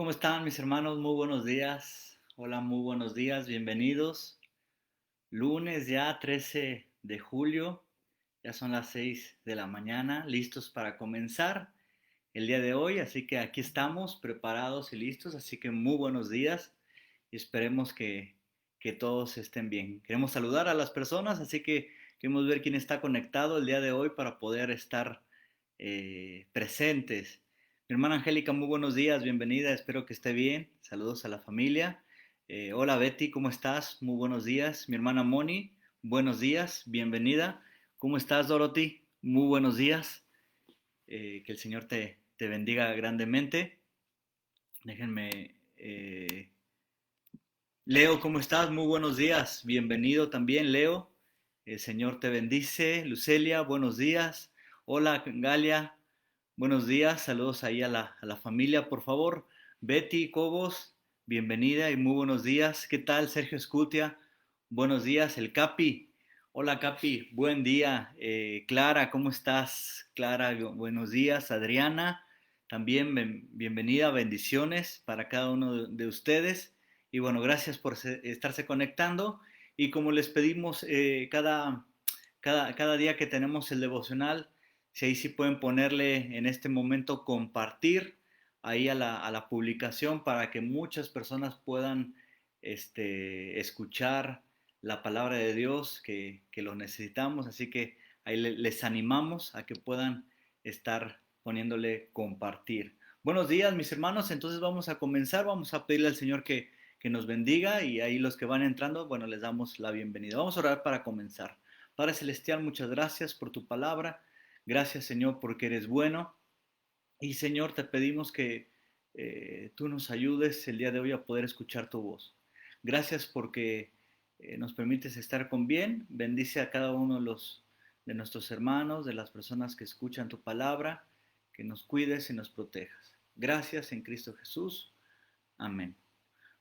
¿Cómo están mis hermanos? Muy buenos días. Hola, muy buenos días. Bienvenidos. Lunes ya 13 de julio. Ya son las 6 de la mañana. Listos para comenzar el día de hoy. Así que aquí estamos preparados y listos. Así que muy buenos días y esperemos que todos estén bien. Queremos saludar a las personas. Así que queremos ver quién está conectado el día de hoy para poder estar presentes. Mi hermana Angélica, muy buenos días, bienvenida, espero que esté bien. Saludos a la familia. Hola Betty, ¿cómo estás? Muy buenos días. Mi hermana Moni, buenos días, bienvenida. ¿Cómo estás, Dorothy? Muy buenos días. Que el Señor te bendiga grandemente. Déjenme. Leo, ¿cómo estás? Muy buenos días. Bienvenido también, Leo. El Señor te bendice. Lucelia, buenos días. Hola, Galia. Buenos días. Saludos ahí a la familia, por favor. Betty Cobos, bienvenida y muy buenos días. ¿Qué tal, Sergio Escutia? Buenos días. El Capi. Hola, Capi. Buen día. Clara, ¿cómo estás? Clara, buenos días. Adriana, también bienvenida. Bendiciones para cada uno de ustedes. Y bueno, gracias por estarse conectando. Y como les pedimos cada día que tenemos el devocional, si ahí sí pueden ponerle en este momento compartir ahí a la publicación para que muchas personas puedan escuchar la palabra de Dios que lo necesitamos. Así que ahí les animamos a que puedan estar poniéndole compartir. Buenos días, mis hermanos. Entonces vamos a comenzar. Vamos a pedirle al Señor que nos bendiga y ahí los que van entrando, bueno, les damos la bienvenida. Vamos a orar para comenzar. Padre Celestial, muchas gracias por tu palabra. Gracias, Señor, porque eres bueno. Y, Señor, te pedimos que tú nos ayudes el día de hoy a poder escuchar tu voz. Gracias porque nos permites estar con bien. Bendice a cada uno de nuestros hermanos, de las personas que escuchan tu palabra, que nos cuides y nos protejas. Gracias en Cristo Jesús. Amén.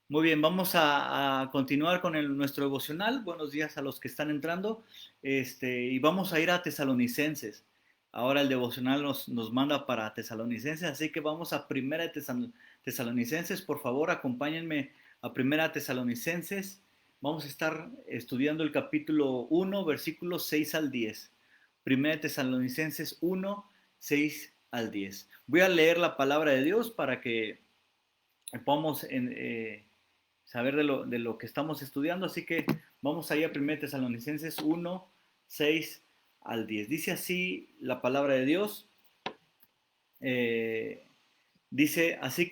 Muy bien, vamos a continuar con nuestro devocional. Buenos días a los que están entrando. Y vamos a ir a Tesalonicenses. Ahora el devocional nos manda para Tesalonicenses, así que vamos a Primera de Tesalonicenses. Por favor, acompáñenme a Primera Tesalonicenses. Vamos a estar estudiando el capítulo 1, versículos 6 al 10. Primera de Tesalonicenses 1, 6 al 10. Voy a leer la palabra de Dios para que podamos saber de lo que estamos estudiando, así que vamos ahí a 1 Tesalonicenses 1, 6 al 10. Dice así la palabra de Dios, eh, dice, así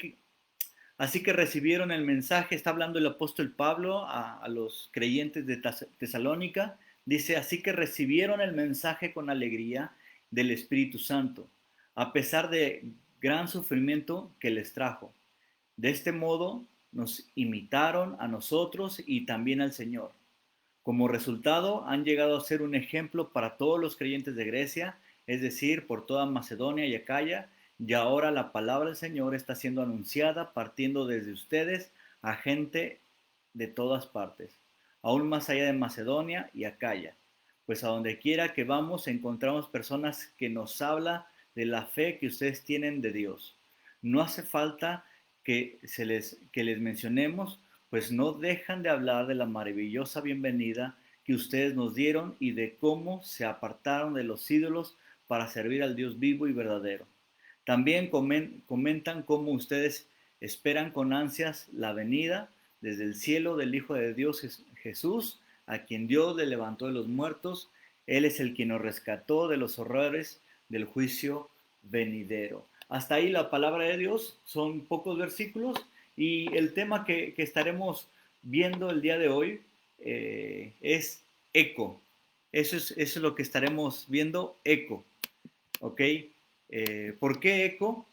que recibieron el mensaje, está hablando el apóstol Pablo a los creyentes de Tesalónica, dice, así que recibieron el mensaje con alegría del Espíritu Santo, a pesar de gran sufrimiento que les trajo. De este modo nos imitaron a nosotros y también al Señor. Como resultado, han llegado a ser un ejemplo para todos los creyentes de Grecia, es decir, por toda Macedonia y Acaya, y ahora la palabra del Señor está siendo anunciada partiendo desde ustedes a gente de todas partes, aún más allá de Macedonia y Acaya, pues a donde quiera que vamos encontramos personas que nos hablan de la fe que ustedes tienen de Dios. No hace falta que les mencionemos, pues no dejan de hablar de la maravillosa bienvenida que ustedes nos dieron y de cómo se apartaron de los ídolos para servir al Dios vivo y verdadero. También comentan cómo ustedes esperan con ansias la venida desde el cielo del Hijo de Dios Jesús, a quien Dios le levantó de los muertos. Él es el quien nos rescató de los horrores del juicio venidero. Hasta ahí la palabra de Dios, son pocos versículos y el tema que estaremos viendo el día de hoy es eco. Eso es lo que estaremos viendo, eco. ¿Ok? ¿Por qué eco?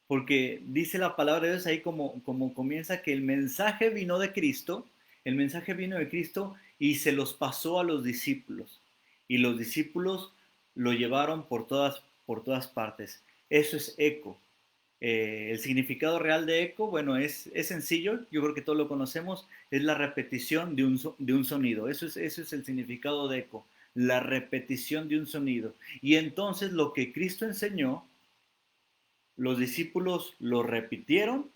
Porque dice la palabra de Dios ahí como comienza que el mensaje vino de Cristo, el mensaje vino de Cristo y se los pasó a los discípulos. Y los discípulos lo llevaron por todas partes. Eso es eco. El significado real de eco, bueno, es sencillo, yo creo que todos lo conocemos, es la repetición de un sonido. Eso es el significado de eco, la repetición de un sonido. Y entonces lo que Cristo enseñó, los discípulos lo repitieron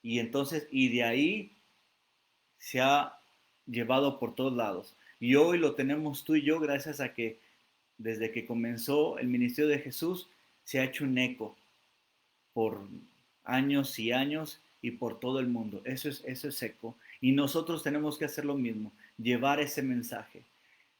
Y entonces, y de ahí se ha llevado por todos lados. Y hoy lo tenemos tú y yo gracias a que desde que comenzó el ministerio de Jesús se ha hecho un eco por años y años y por todo el mundo. Eso es eco. Y nosotros tenemos que hacer lo mismo, llevar ese mensaje.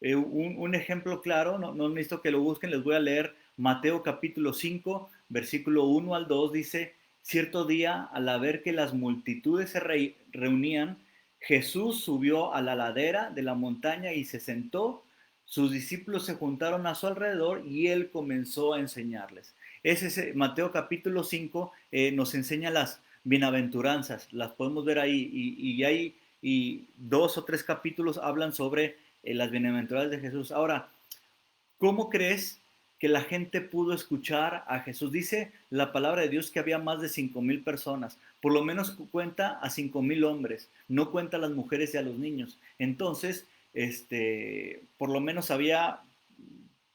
Un ejemplo claro, no necesito que lo busquen, les voy a leer Mateo capítulo 5, versículo 1 al 2, dice, cierto día, al ver que las multitudes se reunían, Jesús subió a la ladera de la montaña y se sentó, sus discípulos se juntaron a su alrededor y él comenzó a enseñarles. Ese Mateo capítulo 5 nos enseña las bienaventuranzas, las podemos ver ahí y hay y 2 o 3 capítulos hablan sobre las bienaventuranzas de Jesús. Ahora, ¿cómo crees que la gente pudo escuchar a Jesús? Dice la palabra de Dios que había más de 5,000 personas. Por lo menos cuenta a 5,000 hombres. No cuenta a las mujeres y a los niños. Entonces, por lo menos había,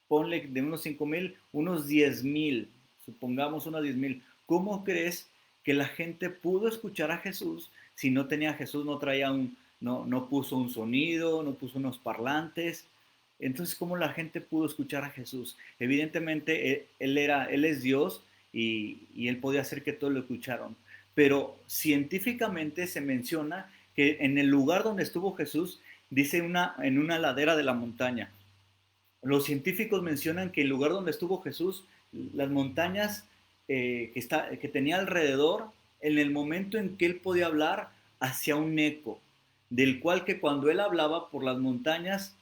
ponle de unos 5,000, unos 10,000. Supongamos unos 10,000. ¿Cómo crees que la gente pudo escuchar a Jesús si no tenía a Jesús, no traía no puso un sonido, no puso unos parlantes? Entonces, ¿cómo la gente pudo escuchar a Jesús? Evidentemente, él es Dios y él podía hacer que todos lo escucharon. Pero científicamente se menciona que en el lugar donde estuvo Jesús, dice en una ladera de la montaña. Los científicos mencionan que el lugar donde estuvo Jesús, las montañas que tenía alrededor, en el momento en que él podía hablar, hacía un eco, del cual que cuando él hablaba por las montañas,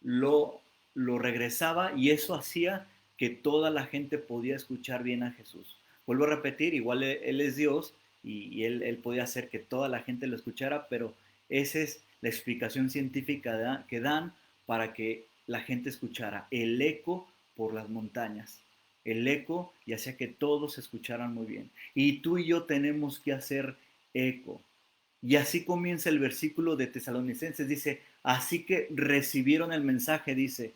lo, lo regresaba y eso hacía que toda la gente podía escuchar bien a Jesús. Vuelvo a repetir, igual él es Dios y él podía hacer que toda la gente lo escuchara, pero esa es la explicación científica que dan para que la gente escuchara el eco por las montañas. El eco y hacía que todos escucharan muy bien. Y tú y yo tenemos que hacer eco. Y así comienza el versículo de Tesalonicenses. Dice, así que recibieron el mensaje, dice,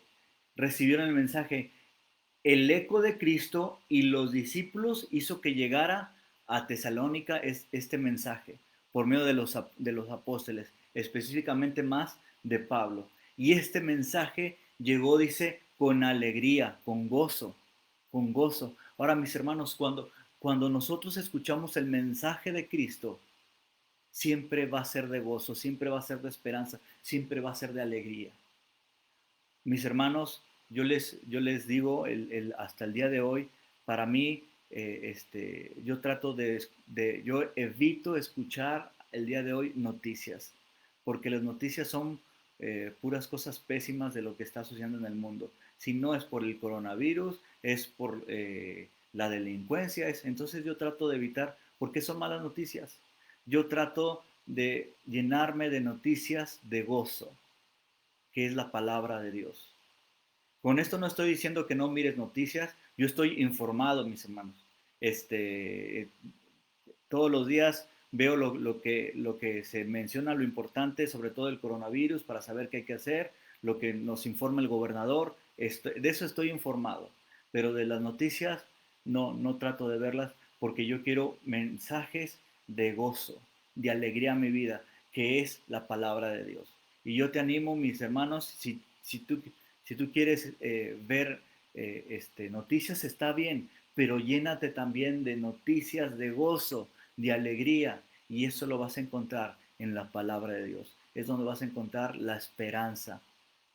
recibieron el mensaje. El eco de Cristo y los discípulos hizo que llegara a Tesalónica este mensaje por medio de los apóstoles, específicamente más de Pablo. Y este mensaje llegó, dice, con alegría, con gozo, con gozo. Ahora, mis hermanos, cuando nosotros escuchamos el mensaje de Cristo, siempre va a ser de gozo, siempre va a ser de esperanza, siempre va a ser de alegría. Mis hermanos, yo les digo hasta el día de hoy, para mí, yo trato yo evito escuchar el día de hoy noticias, porque las noticias son puras cosas pésimas de lo que está sucediendo en el mundo. Si no es por el coronavirus, es por la delincuencia, entonces yo trato de evitar, porque son malas noticias. Yo trato de llenarme de noticias de gozo, que es la palabra de Dios. Con esto no estoy diciendo que no mires noticias, yo estoy informado, mis hermanos. Este, todos los días veo lo que se menciona, lo importante, sobre todo el coronavirus, para saber qué hay que hacer, lo que nos informa el gobernador, de eso estoy informado. Pero de las noticias no trato de verlas porque yo quiero mensajes de gozo, de alegría a mi vida, que es la palabra de Dios. Y yo te animo, mis hermanos, si tú quieres ver noticias, está bien, pero llénate también de noticias de gozo, de alegría, y eso lo vas a encontrar en la palabra de Dios. Es donde vas a encontrar la esperanza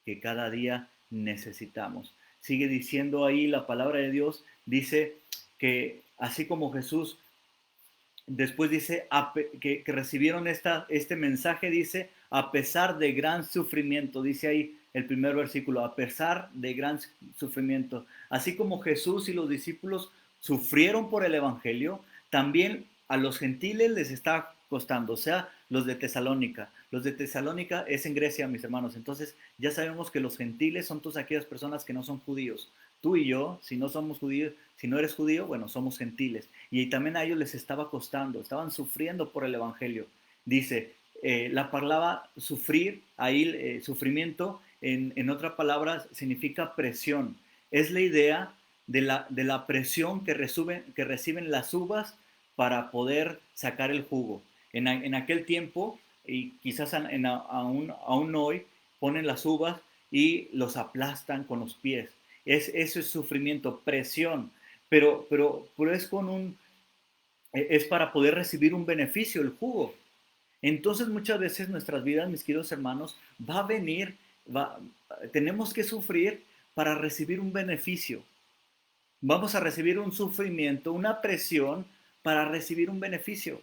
que cada día necesitamos. Sigue diciendo ahí la palabra de Dios, dice que así como Jesús, después dice que recibieron este mensaje, dice, a pesar de gran sufrimiento, dice ahí el primer versículo, a pesar de gran sufrimiento. Así como Jesús y los discípulos sufrieron por el Evangelio, también a los gentiles les está costando, o sea, los de Tesalónica. Los de Tesalónica es en Grecia, mis hermanos. Entonces ya sabemos que los gentiles son todas aquellas personas que no son judíos. Tú y yo, si no somos judíos, si no eres judío, bueno, somos gentiles. Y también a ellos les estaba costando, estaban sufriendo por el Evangelio. Dice, la palabra sufrir, ahí sufrimiento, en otra palabra, significa presión. Es la idea de la presión que reciben las uvas para poder sacar el jugo. En aquel tiempo, y quizás aún hoy, ponen las uvas y los aplastan con los pies. Eso es sufrimiento, presión, pero es para poder recibir un beneficio, el jugo. Entonces muchas veces nuestras vidas, mis queridos hermanos, va a venir, tenemos que sufrir para recibir un beneficio. Vamos a recibir un sufrimiento, una presión para recibir un beneficio.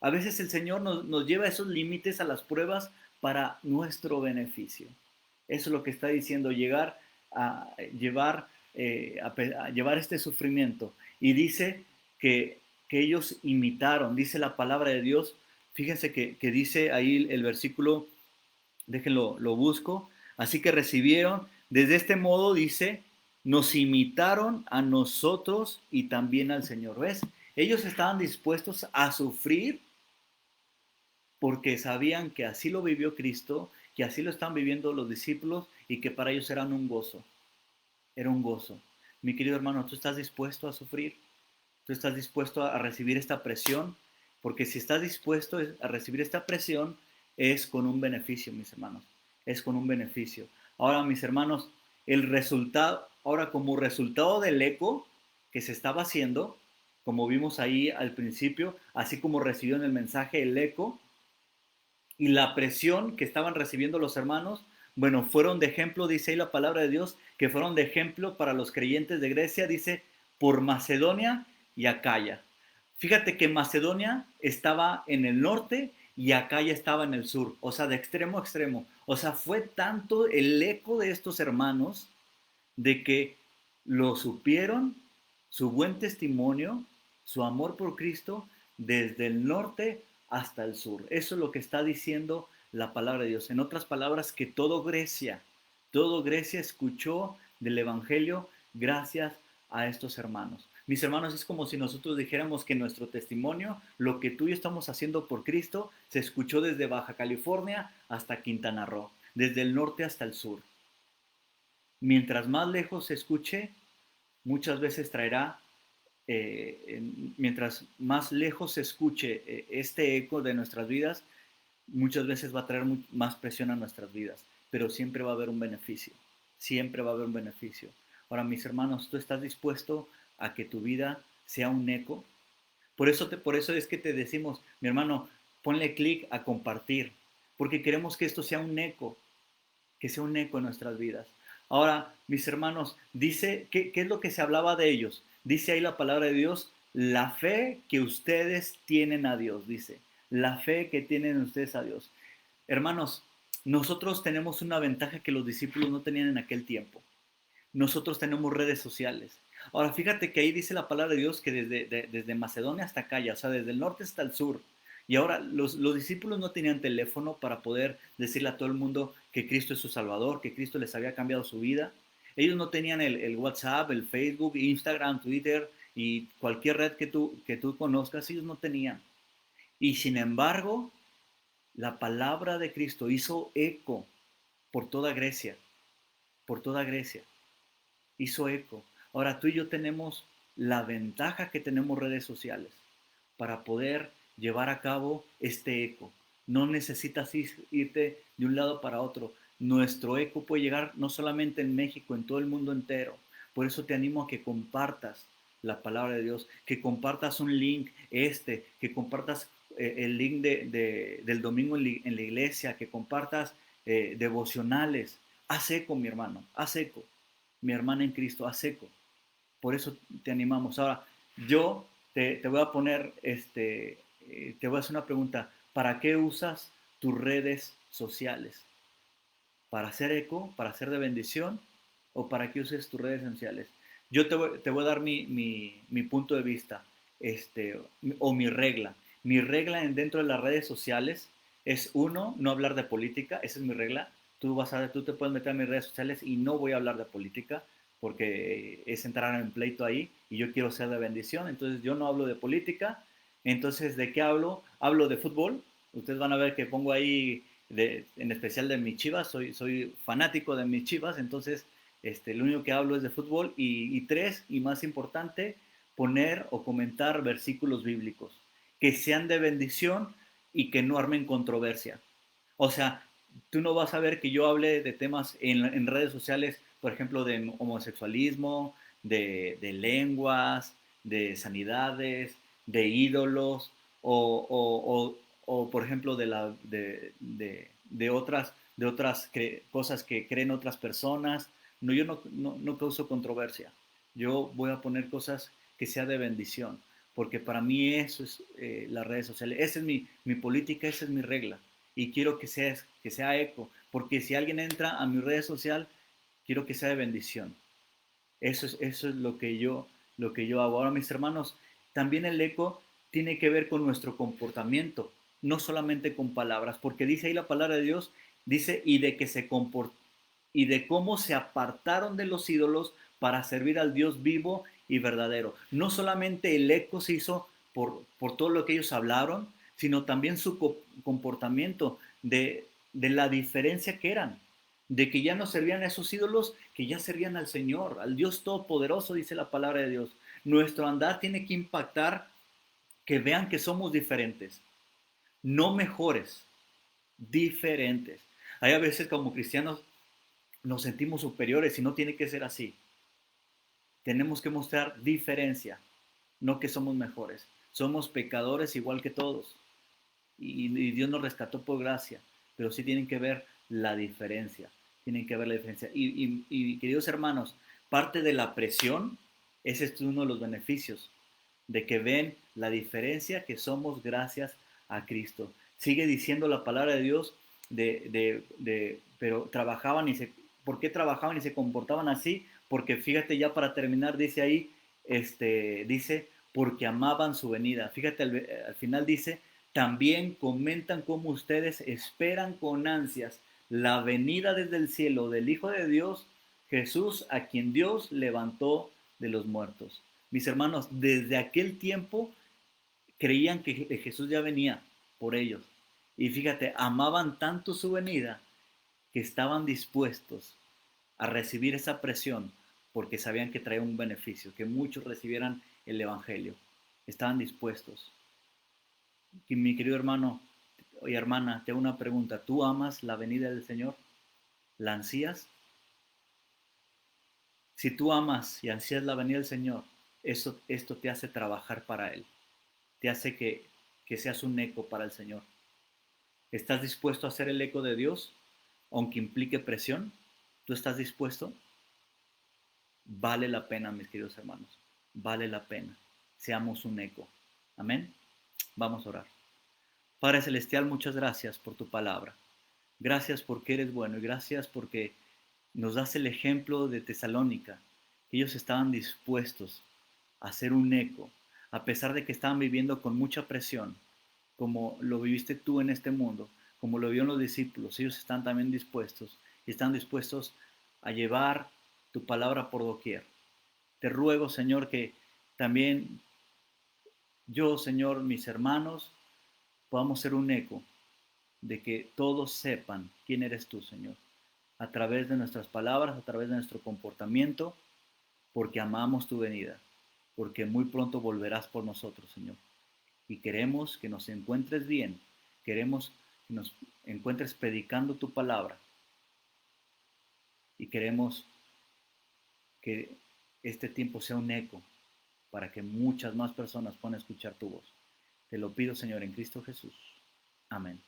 A veces el Señor nos lleva a esos límites, a las pruebas, para nuestro beneficio. Eso es lo que está diciendo, llegar a llevar, a llevar este sufrimiento. Y dice que ellos imitaron, dice la palabra de Dios. Fíjense que dice ahí el versículo, déjenlo, lo busco. Así que recibieron, desde este modo dice, nos imitaron a nosotros y también al Señor. ¿Ves? Ellos estaban dispuestos a sufrir porque sabían que así lo vivió Cristo, que así lo están viviendo los discípulos y que para ellos eran un gozo. Era un gozo. Mi querido hermano, ¿tú estás dispuesto a sufrir? ¿Tú estás dispuesto a recibir esta presión? Porque si estás dispuesto a recibir esta presión, es con un beneficio, mis hermanos. Es con un beneficio. Ahora, mis hermanos, el resultado, ahora como resultado del eco que se estaba haciendo, como vimos ahí al principio, así como recibieron el mensaje, el eco, y la presión que estaban recibiendo los hermanos, bueno, fueron de ejemplo, dice ahí la palabra de Dios, que fueron de ejemplo para los creyentes de Grecia, dice, por Macedonia y Acaya. Fíjate que Macedonia estaba en el norte y Acaya estaba en el sur, o sea, de extremo a extremo. O sea, fue tanto el eco de estos hermanos de que lo supieron, su buen testimonio, su amor por Cristo, desde el norte hasta el sur. Eso es lo que está diciendo la palabra de Dios. En otras palabras, que todo Grecia escuchó del Evangelio gracias a estos hermanos. Mis hermanos, es como si nosotros dijéramos que nuestro testimonio, lo que tú y yo estamos haciendo por Cristo, se escuchó desde Baja California hasta Quintana Roo, desde el norte hasta el sur. Mientras más lejos se escuche, muchas veces traerá, mientras más lejos se escuche este eco de nuestras vidas, muchas veces va a traer más presión a nuestras vidas, pero siempre va a haber un beneficio, siempre va a haber un beneficio. Ahora, mis hermanos, ¿tú estás dispuesto a que tu vida sea un eco? Por eso es que te decimos, mi hermano, ponle clic a compartir, porque queremos que esto sea un eco, que sea un eco en nuestras vidas. Ahora, mis hermanos, dice, ¿qué es lo que se hablaba de ellos? Dice ahí la palabra de Dios, la fe que ustedes tienen a Dios, dice, la fe que tienen ustedes a Dios. Hermanos, nosotros tenemos una ventaja que los discípulos no tenían en aquel tiempo. Nosotros tenemos redes sociales. Ahora, fíjate que ahí dice la palabra de Dios que desde Macedonia hasta acá, o sea, desde el norte hasta el sur. Y ahora los discípulos no tenían teléfono para poder decirle a todo el mundo que Cristo es su Salvador, que Cristo les había cambiado su vida. Ellos no tenían el WhatsApp, el Facebook, Instagram, Twitter y cualquier red que tú conozcas, ellos no tenían. Y sin embargo, la palabra de Cristo hizo eco por toda Grecia, por toda Grecia hizo eco. Ahora tú y yo tenemos la ventaja que tenemos redes sociales para poder llevar a cabo este eco. No necesitas irte de un lado para otro. Nuestro eco puede llegar no solamente en México, en todo el mundo entero. Por eso te animo a que compartas la palabra de Dios, que compartas un link, que compartas el link del domingo en la iglesia, que compartas devocionales. Haz eco, mi hermano, haz eco mi hermana en Cristo, a seco. Por eso te animamos. Ahora, yo te voy a poner, te voy a hacer una pregunta. ¿Para qué usas tus redes sociales? ¿Para hacer eco? ¿Para hacer de bendición? ¿O para qué uses tus redes sociales? Yo te voy a dar mi punto de vista, o mi regla. Mi regla dentro de las redes sociales es uno, no hablar de política, esa es mi regla. Tú te puedes meter en mis redes sociales y no voy a hablar de política porque es entrar en pleito ahí y yo quiero ser de bendición, entonces yo no hablo de política. Entonces, ¿de qué hablo? Hablo de fútbol. Ustedes van a ver que pongo ahí en especial de mis Chivas, soy fanático de mis Chivas, entonces lo único que hablo es de fútbol y tres, y más importante, poner o comentar versículos bíblicos. que sean de bendición y que no armen controversia. O sea, tú no vas a ver que yo hable de temas en redes sociales, por ejemplo, de homosexualismo, de lenguas, de sanidades, de ídolos, o, por ejemplo, de otras cosas que creen otras personas. No, yo no causo controversia. Yo voy a poner cosas que sea de bendición, porque para mí eso es las redes sociales. Esa es mi política, esa es mi regla. Y quiero que sea eco, porque si alguien entra a mi red social, quiero que sea de bendición. Eso es lo que yo hago. Ahora, mis hermanos, también el eco tiene que ver con nuestro comportamiento, no solamente con palabras, porque dice ahí la palabra de Dios, dice, y de cómo se apartaron de los ídolos para servir al Dios vivo y verdadero. No solamente el eco se hizo por todo lo que ellos hablaron, sino también su comportamiento de la diferencia que eran, de que ya no servían a esos ídolos, que ya servían al Señor, al Dios Todopoderoso, dice la palabra de Dios. Nuestro andar tiene que impactar que vean que somos diferentes, no mejores, diferentes. Hay a veces como cristianos nos sentimos superiores y no tiene que ser así. Tenemos que mostrar diferencia, no que somos mejores. Somos pecadores igual que todos y Dios nos rescató por gracia, pero sí tienen que ver la diferencia, tienen que ver la diferencia. Y queridos hermanos, parte de la presión, ese es uno de los beneficios, de que ven la diferencia que somos gracias a Cristo. Sigue diciendo la palabra de Dios, pero trabajaban ¿por qué trabajaban y se comportaban así? Porque fíjate ya para terminar, dice ahí, dice, porque amaban su venida. Fíjate, al final dice, también comentan cómo ustedes esperan con ansias la venida desde el cielo del Hijo de Dios, Jesús, a quien Dios levantó de los muertos. Mis hermanos, desde aquel tiempo creían que Jesús ya venía por ellos. Y fíjate, amaban tanto su venida que estaban dispuestos a recibir esa presión porque sabían que traía un beneficio, que muchos recibieran el Evangelio. Estaban dispuestos. Y mi querido hermano y hermana, te hago una pregunta. ¿Tú amas la venida del Señor? ¿La ansías? Si tú amas y ansías la venida del Señor, esto te hace trabajar para Él. Te hace que seas un eco para el Señor. ¿Estás dispuesto a ser el eco de Dios, aunque implique presión? ¿Tú estás dispuesto? Vale la pena, mis queridos hermanos. Vale la pena. Seamos un eco. Amén. Vamos a orar. Padre Celestial, muchas gracias por tu palabra. Gracias porque eres bueno y gracias porque nos das el ejemplo de Tesalónica. Ellos estaban dispuestos a ser un eco, a pesar de que estaban viviendo con mucha presión, como lo viviste tú en este mundo, como lo vieron los discípulos. Ellos están también dispuestos y están dispuestos a llevar tu palabra por doquier. Te ruego, Señor, que también yo, Señor, mis hermanos, podamos ser un eco de que todos sepan quién eres tú, Señor, a través de nuestras palabras, a través de nuestro comportamiento, porque amamos tu venida, porque muy pronto volverás por nosotros, Señor. Y queremos que nos encuentres bien, queremos que nos encuentres predicando tu palabra y queremos que este tiempo sea un eco para que muchas más personas puedan escuchar tu voz. Te lo pido, Señor, en Cristo Jesús. Amén.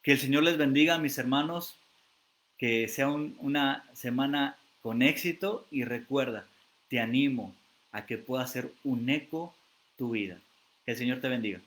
Que el Señor les bendiga, mis hermanos, que sea una semana con éxito y recuerda, te animo a que pueda ser un eco tu vida. Que el Señor te bendiga.